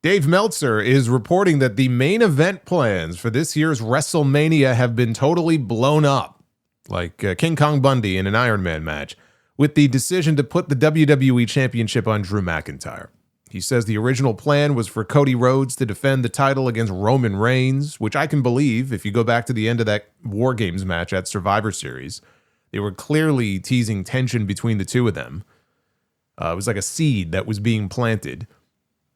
Dave Meltzer is reporting that the main event plans for this year's WrestleMania have been totally blown up, like King Kong Bundy in an Iron Man match, with the decision to put the WWE Championship on Drew McIntyre. He says the original plan was for Cody Rhodes to defend the title against Roman Reigns, which I can believe if you go back to the end of that War Games match at Survivor Series. They were clearly teasing tension between the two of them. It was like a seed that was being planted.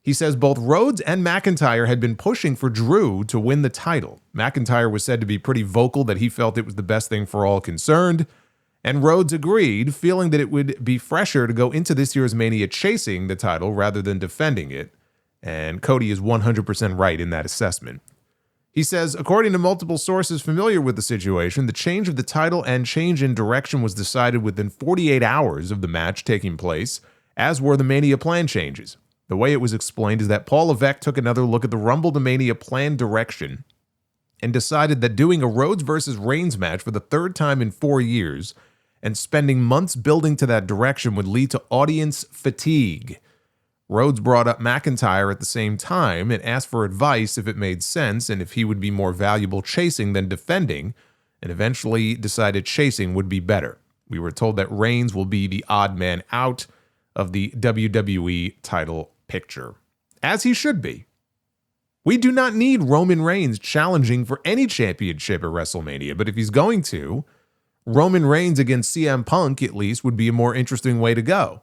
He says both Rhodes and McIntyre had been pushing for Drew to win the title. McIntyre was said to be pretty vocal that he felt it was the best thing for all concerned, and Rhodes agreed, feeling that it would be fresher to go into this year's Mania chasing the title rather than defending it, and Cody is 100% right in that assessment. He says, according to multiple sources familiar with the situation, the change of the title and change in direction was decided within 48 hours of the match taking place, as were the Mania plan changes. The way it was explained is that Paul Levesque took another look at the Rumble to Mania plan direction and decided that doing a Rhodes versus Reigns match for the third time in 4 years and spending months building to that direction would lead to audience fatigue. Rhodes brought up McIntyre at the same time and asked for advice if it made sense and if he would be more valuable chasing than defending, and eventually decided chasing would be better. We were told that Reigns will be the odd man out of the WWE title picture, as he should be. We do not need Roman Reigns challenging for any championship at WrestleMania, but if he's going to, Roman Reigns against CM Punk at least would be a more interesting way to go.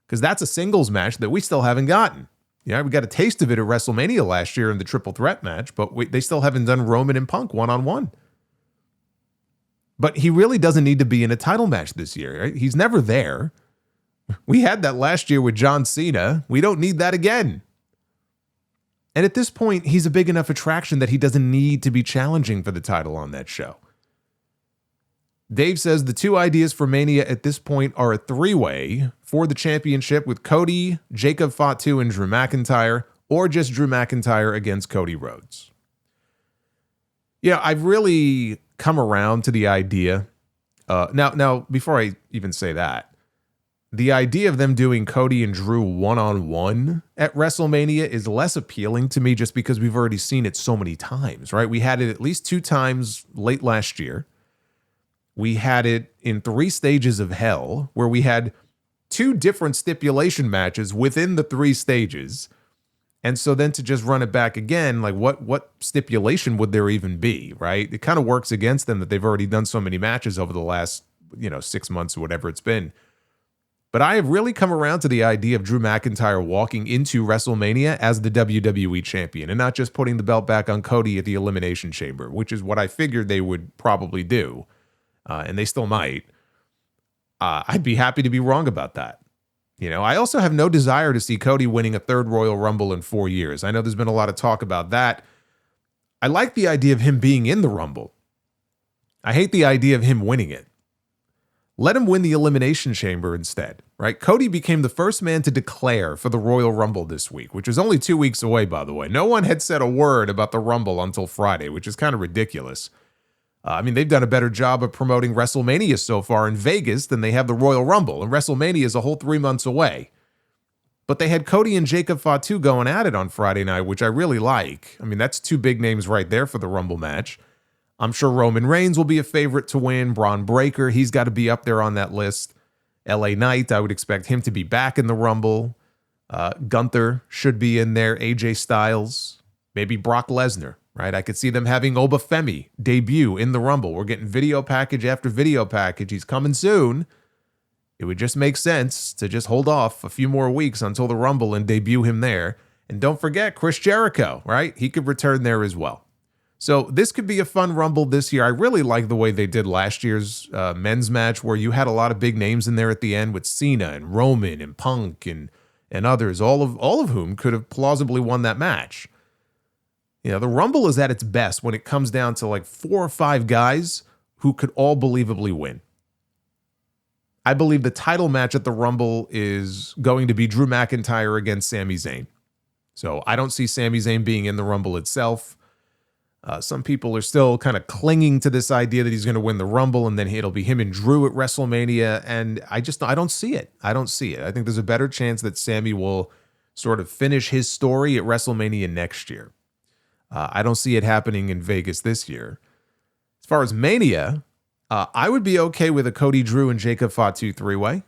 Because that's a singles match that we still haven't gotten. Yeah, we got a taste of it at WrestleMania last year in the triple threat match, but they still haven't done Roman and Punk one-on-one. But he really doesn't need to be in a title match this year. Right? He's never there. We had that last year with John Cena. We don't need that again. And at this point, he's a big enough attraction that he doesn't need to be challenging for the title on that show. Dave says the two ideas for Mania at this point are a three-way for the championship with Cody, Jacob Fatu, and Drew McIntyre, or just Drew McIntyre against Cody Rhodes. Yeah, I've really come around to the idea. Now, before I even say that, the idea of them doing Cody and Drew one-on-one at WrestleMania is less appealing to me just because we've already seen it so many times, right? We had it at least 2 times late last year. We had it in 3 stages of hell, where we had 2 different stipulation matches within the 3 stages. And so then to just run it back again, like what stipulation would there even be, right? It kind of works against them that they've already done so many matches over the last, 6 months or whatever it's been. But I have really come around to the idea of Drew McIntyre walking into WrestleMania as the WWE champion and not just putting the belt back on Cody at the Elimination Chamber, which is what I figured they would probably do. And they still might. I'd be happy to be wrong about that. I also have no desire to see Cody winning a 3rd Royal Rumble in 4 years. I know there's been a lot of talk about that. I like the idea of him being in the Rumble. I hate the idea of him winning it. Let him win the Elimination Chamber instead, right? Cody became the first man to declare for the Royal Rumble this week, which is only 2 weeks away, by the way. No one had said a word about the Rumble until Friday, which is kind of ridiculous. They've done a better job of promoting WrestleMania so far in Vegas than they have the Royal Rumble, and WrestleMania is a whole 3 months away. But they had Cody and Jacob Fatu going at it on Friday night, which I really like. That's 2 big names right there for the Rumble match. I'm sure Roman Reigns will be a favorite to win. Braun Breaker, he's got to be up there on that list. LA Knight, I would expect him to be back in the Rumble. Gunther should be in there. AJ Styles, maybe Brock Lesnar. Right, I could see them having Obafemi debut in the Rumble. We're getting video package after video package. He's coming soon. It would just make sense to just hold off a few more weeks until the Rumble and debut him there. And don't forget Chris Jericho, right? He could return there as well. So this could be a fun Rumble this year. I really like the way they did last year's men's match, where you had a lot of big names in there at the end with Cena and Roman and Punk and others, all of whom could have plausibly won that match. The Rumble is at its best when it comes down to like 4 or 5 guys who could all believably win. I believe the title match at the Rumble is going to be Drew McIntyre against Sami Zayn. So I don't see Sami Zayn being in the Rumble itself. Some people are still kind of clinging to this idea that he's going to win the Rumble and then it'll be him and Drew at WrestleMania. And I don't see it. I don't see it. I think there's a better chance that Sami will sort of finish his story at WrestleMania next year. I don't see it happening in Vegas this year. As far as Mania, I would be okay with a Cody, Drew, and Jacob Fatu three-way.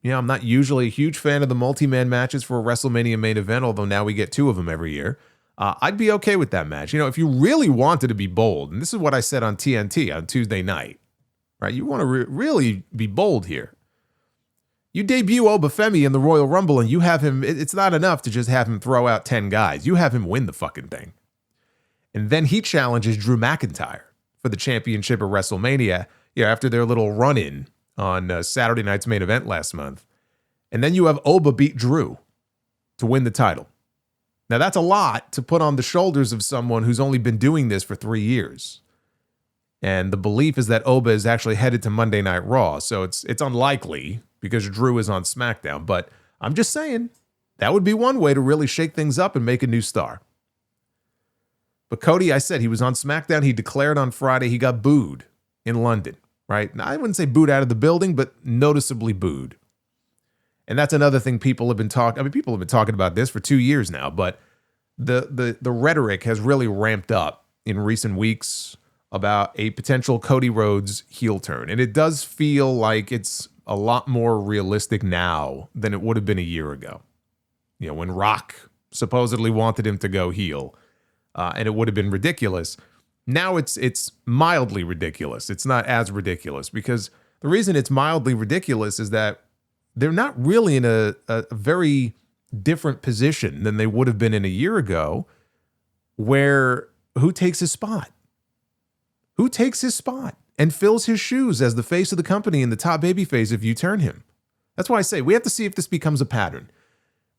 I'm not usually a huge fan of the multi-man matches for a WrestleMania main event, although now we get 2 of them every year. I'd be okay with that match. If you really wanted to be bold, and this is what I said on TNT on Tuesday night, right? You want to really be bold here. You debut Obafemi in the Royal Rumble and you have him, it's not enough to just have him throw out 10 guys. You have him win the fucking thing. And then he challenges Drew McIntyre for the championship at WrestleMania, after their little run-in on Saturday night's main event last month. And then you have Oba beat Drew to win the title. Now that's a lot to put on the shoulders of someone who's only been doing this for 3 years. And the belief is that Oba is actually headed to Monday Night Raw, so it's unlikely because Drew is on SmackDown. But I'm just saying, that would be one way to really shake things up and make a new star. But Cody, I said, he was on SmackDown. He declared on Friday he got booed in London, right? Now, I wouldn't say booed out of the building, but noticeably booed. And that's another thing people have been talking. I mean, people have been talking about this for 2 years now, but the rhetoric has really ramped up in recent weeks about a potential Cody Rhodes heel turn. And it does feel like it's a lot more realistic now than it would have been a year ago. When Rock supposedly wanted him to go heel, and it would have been ridiculous. Now it's mildly ridiculous. It's not as ridiculous because the reason it's mildly ridiculous is that they're not really in a very different position than they would have been in a year ago, where who takes his spot? Who takes his spot and fills his shoes as the face of the company and the top babyface if you turn him? That's why I say we have to see if this becomes a pattern.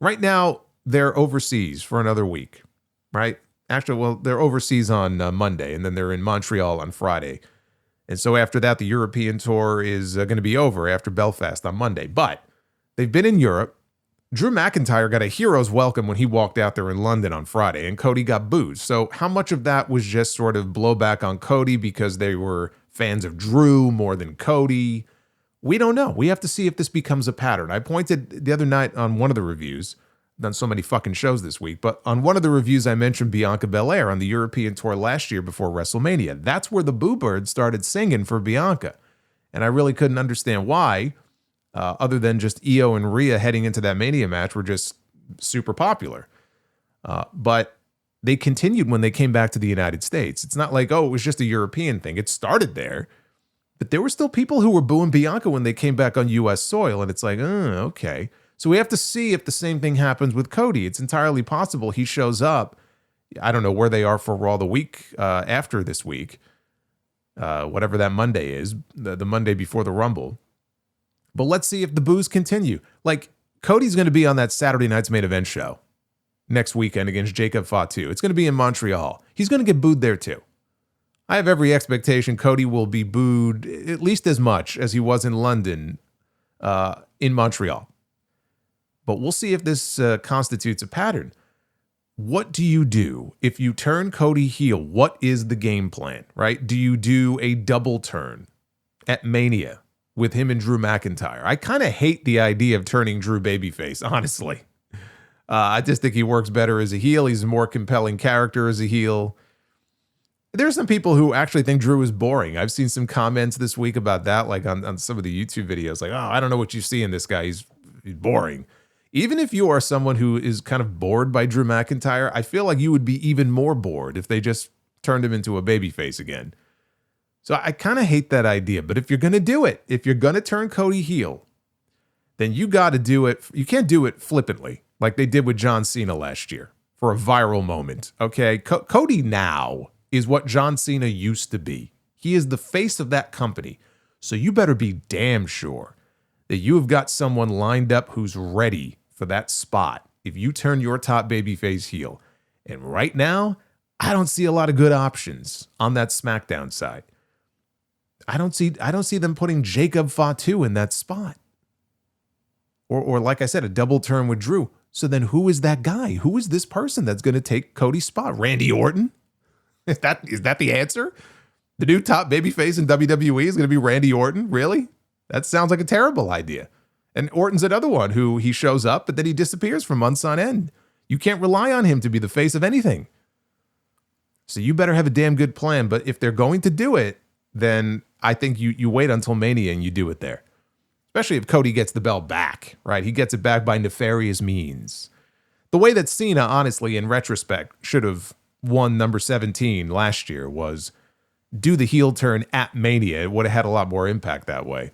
Right now, they're overseas for another week, right? Actually, well, they're overseas on Monday, and then they're in Montreal on Friday. And so after that, the European tour is going to be over after Belfast on Monday. But they've been in Europe. Drew McIntyre got a hero's welcome when he walked out there in London on Friday, and Cody got booed. So how much of that was just sort of blowback on Cody because they were fans of Drew more than Cody? We don't know. We have to see if this becomes a pattern. I pointed the other night on one of the reviews, done so many fucking shows this week, but on one of the reviews I mentioned Bianca Belair on the European tour last year before WrestleMania. That's where the Boo Birds started singing for Bianca. And I really couldn't understand why, other than just Io and Rhea heading into that Mania match were just super popular. But they continued when they came back to the United States. It's not like, it was just a European thing. It started there. But there were still people who were booing Bianca when they came back on U.S. soil. And it's like, okay. So we have to see if the same thing happens with Cody. It's entirely possible he shows up. I don't know where they are for Raw the week after this week, whatever that Monday is, the Monday before the Rumble. But let's see if the boos continue. Like, Cody's going to be on that Saturday night's main event show next weekend against Jacob Fatu. It's going to be in Montreal. He's going to get booed there too. I have every expectation Cody will be booed at least as much as he was in London in Montreal. But we'll see if this constitutes a pattern. What do you do if you turn Cody heel? What is the game plan, right? Do you do a double turn at Mania with him and Drew McIntyre? I kind of hate the idea of turning Drew babyface, honestly. I just think he works better as a heel. He's a more compelling character as a heel. There are some people who actually think Drew is boring. I've seen some comments this week about that, like on some of the YouTube videos, like, I don't know what you see in this guy. He's boring. Even if you are someone who is kind of bored by Drew McIntyre, I feel like you would be even more bored if they just turned him into a babyface again. So I kind of hate that idea. But if you're going to do it, if you're going to turn Cody heel, then you got to do it. You can't do it flippantly like they did with John Cena last year for a viral moment. Okay, Cody now is what John Cena used to be. He is the face of that company. So you better be damn sure that you have got someone lined up who's ready for that spot if you turn your top babyface heel. And right now, I don't see a lot of good options on that SmackDown side. I don't see them putting Jacob Fatu in that spot. Or like I said, a double turn with Drew. So then who is that guy? Who is this person that's going to take Cody's spot? Randy Orton? Is that the answer? The new top babyface in WWE is going to be Randy Orton? Really? That sounds like a terrible idea. And Orton's another one who he shows up, but then he disappears for months on end. You can't rely on him to be the face of anything. So you better have a damn good plan. But if they're going to do it, then I think you wait until Mania and you do it there. Especially if Cody gets the belt back, right? He gets it back by nefarious means. The way that Cena, honestly, in retrospect, should have won number 17 last year was do the heel turn at Mania. It would have had a lot more impact that way.